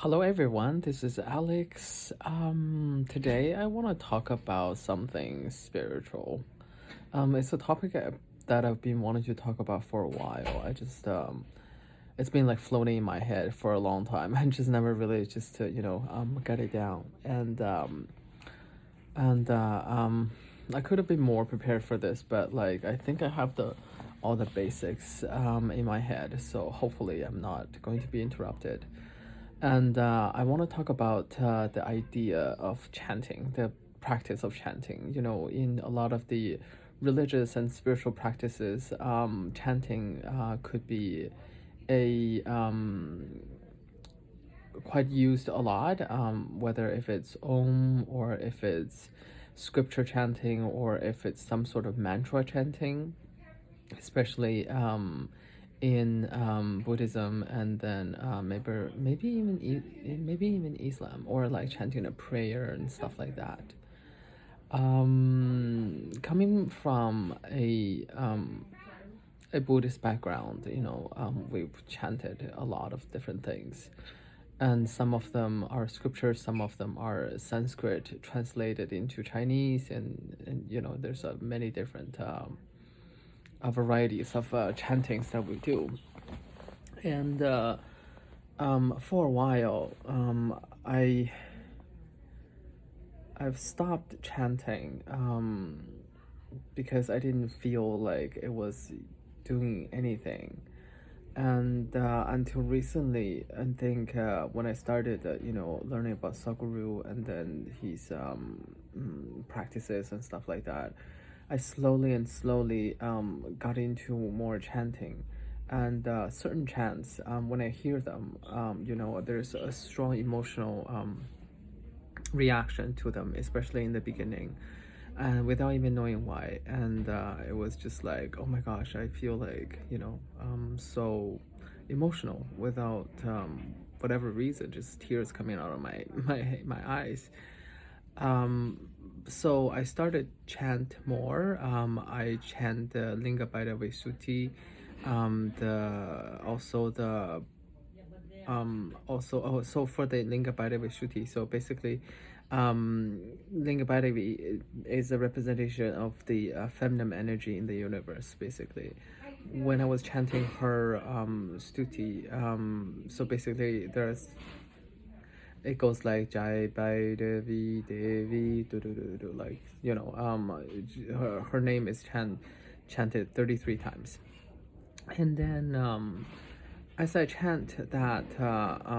Hello everyone, this is Alex. Today I want to talk about something spiritual. It's a topic that I've been wanting to talk about for a while. It's been like floating in my head for a long time. I just never really just to get it down. And I could have been more prepared for this, but like I think I have the all the basics in my head. So hopefully I'm not going to be interrupted. And I want to talk about the idea of chanting, the practice of chanting. You know, in a lot of the religious and spiritual practices, chanting could be a quite used a lot, whether if it's Om or if it's scripture chanting or if it's some sort of mantra chanting, especially in Buddhism, and then maybe even Islam, or like chanting a prayer and stuff like that. Coming from a Buddhist background, we've chanted a lot of different things, and some of them are scriptures, some of them are Sanskrit translated into Chinese, and there's many different varieties of chantings that we do. And for a while, I've stopped chanting because I didn't feel like it was doing anything. And until recently, I think when I started, learning about Sadhguru and then his practices and stuff like that, I slowly and slowly got into more chanting. And certain chants, when I hear them, there's a strong emotional reaction to them, especially in the beginning, and without even knowing why. And it was just like, oh my gosh, I feel like, so emotional without whatever reason, just tears coming out of my eyes. So I started chant more. I chant the Linga Bhairava Sutti, the also the also so for the Linga Bhairava Sutti. So basically, Linga Bhairavi is a representation of the feminine energy in the universe. Basically, when I was chanting her stuti, so basically there's it goes like Jai Bai Devi Devi do do do do, like her name is chanted 33 times. And then as I chant that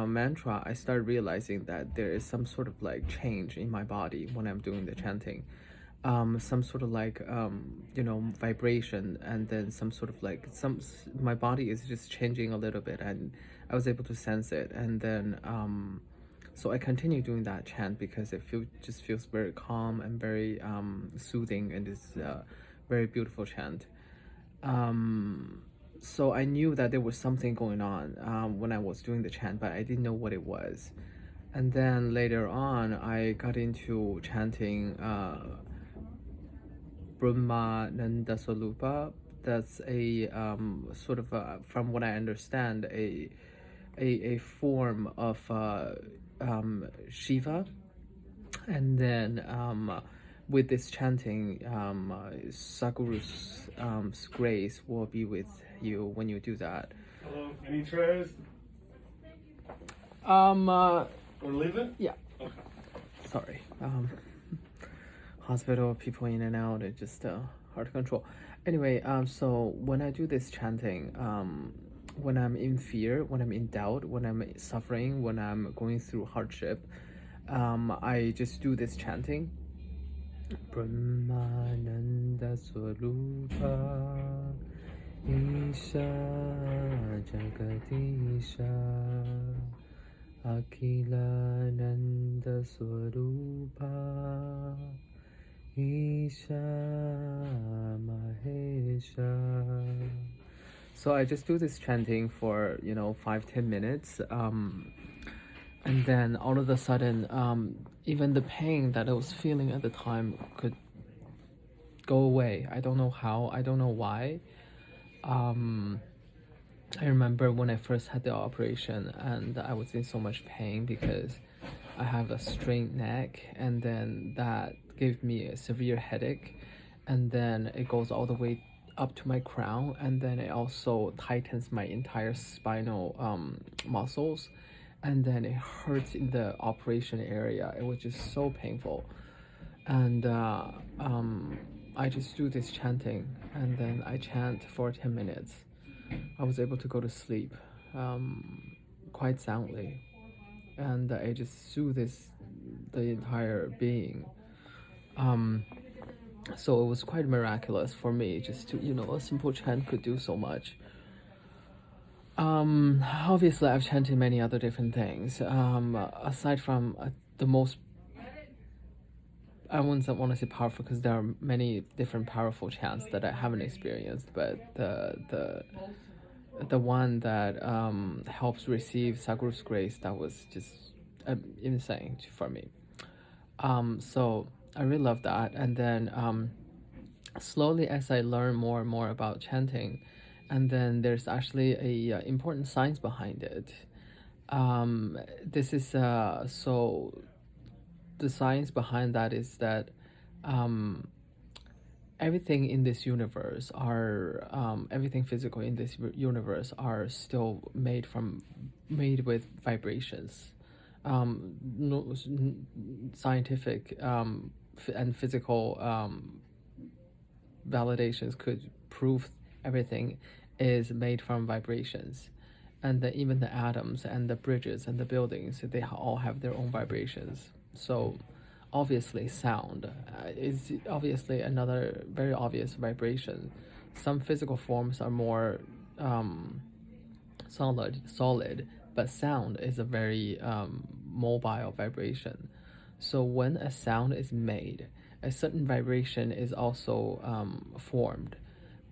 mantra, I start realizing that there is some sort of like change in my body when I'm doing the chanting. Some sort of like vibration, and then some sort of like my body is just changing a little bit, and I was able to sense it. And then so I continue doing that chant because just feels very calm and very soothing, and it's very beautiful chant. So I knew that there was something going on when I was doing the chant, but I didn't know what it was. And then later on, I got into chanting Brahma Nanda Swarupa. That's a sort of from what I understand, a form of Shiva. And then with this chanting, Sadhguru's grace will be with you when you do that. Hello, any trays? We're leaving? Yeah. Okay. Sorry. Hospital people in and out, it's just hard to control. Anyway, so when I do this chanting, when I'm in fear, when I'm in doubt, when I'm suffering, when I'm going through hardship, I just do this chanting. Brahmananda Swarupa Isha Jagadisha Akhilananda Swarupa Isha Mahesha. So I just do this chanting for 5-10 minutes, and then all of a sudden, even the pain that I was feeling at the time could go away. I don't know how, I don't know why. I remember when I first had the operation and I was in so much pain because I have a strained neck, and then that gave me a severe headache, and then it goes all the way up to my crown, and then it also tightens my entire spinal muscles, and then it hurts in the operation area. It was just so painful, and I just do this chanting, and then I chant for 10 minutes. I was able to go to sleep quite soundly, and I just soothes the entire being. Um, so it was quite miraculous for me just to, a simple chant could do so much. Obviously, I've chanted many other different things. Aside from the most, I wouldn't want to say powerful because there are many different powerful chants that I haven't experienced, but the one that helps receive Sadhguru's grace, that was just insane for me. So I really love that. And then slowly, as I learn more and more about chanting, and then there's actually a important science behind it. This is so the science behind that is that um, everything in this universe are everything physical in this universe are still made with vibrations. No, scientific and physical validations could prove everything is made from vibrations, and even the atoms and the bridges and the buildings, they all have their own vibrations. So obviously sound is obviously another very obvious vibration. Some physical forms are more solid, but sound is a very mobile vibration. So when a sound is made, a certain vibration is also formed,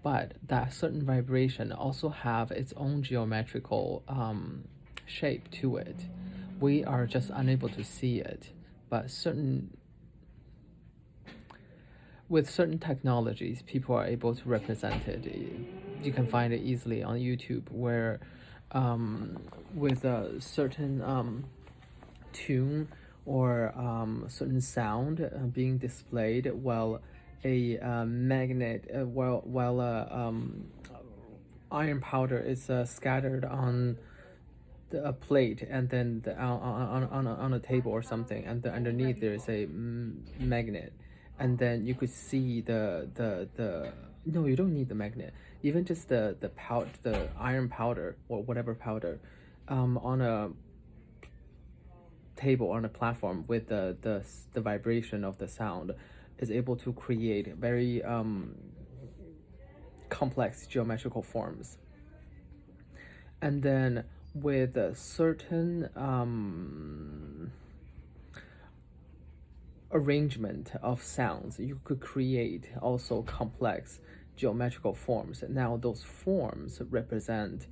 but that certain vibration also have its own geometrical shape to it. We are just unable to see it, but with certain technologies, people are able to represent it. You can find it easily on YouTube, where with a certain tune or certain sound being displayed while a magnet, while iron powder is scattered on a plate, and then on a table or something, and underneath there is a magnet, and then you could see the no, you don't need the magnet, even just the iron powder or whatever powder on a table, on a platform, with the vibration of the sound is able to create very complex geometrical forms. And then with a certain arrangement of sounds, you could create also complex geometrical forms. Now those forms represent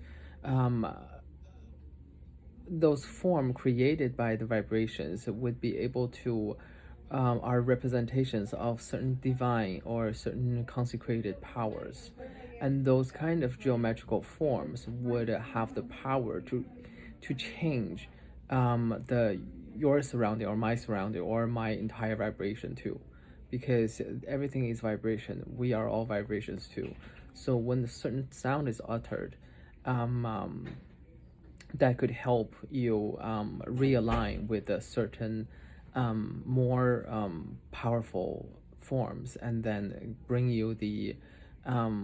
those form created by the vibrations would be able to are representations of certain divine or certain consecrated powers, and those kind of geometrical forms would have the power to change the your surrounding or my surrounding or my entire vibration too, because everything is vibration. We are all vibrations too. So when a certain sound is uttered, that could help you realign with a certain more powerful forms, and then bring you the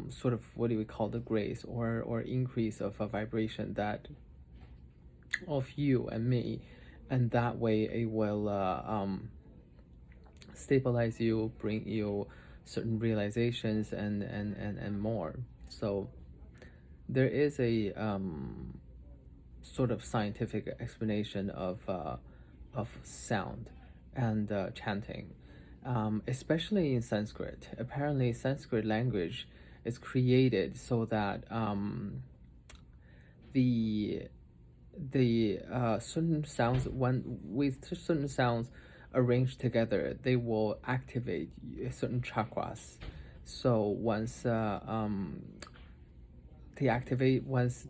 sort of, what do we call, the grace or increase of a vibration that of you and me, and that way it will stabilize you, bring you certain realizations, and more. So there is a sort of scientific explanation of sound and chanting, especially in Sanskrit. Apparently, Sanskrit language is created so that the certain sounds, when with certain sounds arranged together, they will activate certain chakras. So once once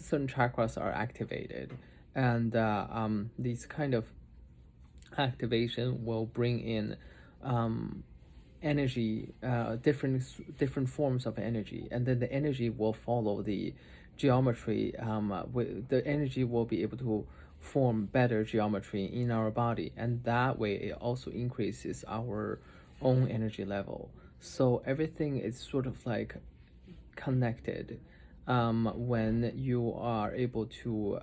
certain chakras are activated, and these kind of activation will bring in energy, different forms of energy, and then the energy will follow the geometry. The energy will be able to form better geometry in our body, and that way it also increases our own energy level. So everything is sort of like connected. When you are able to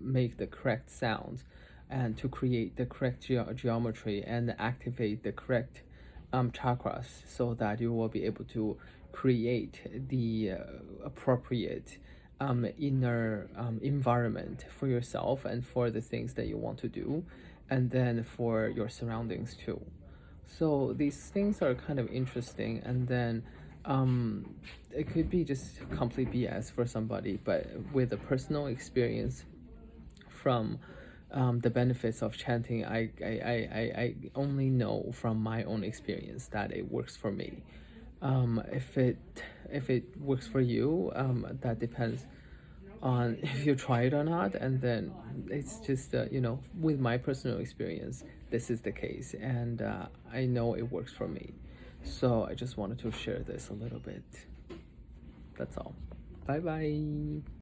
make the correct sounds and to create the correct geometry and activate the correct chakras, so that you will be able to create the appropriate inner environment for yourself and for the things that you want to do, and then for your surroundings too. So these things are kind of interesting, and then it could be just complete BS for somebody, but with a personal experience from the benefits of chanting, I only know from my own experience that it works for me. If it works for you, that depends on if you try it or not, and then it's just with my personal experience, this is the case, and I know it works for me. So I just wanted to share this a little bit. That's all. Bye bye.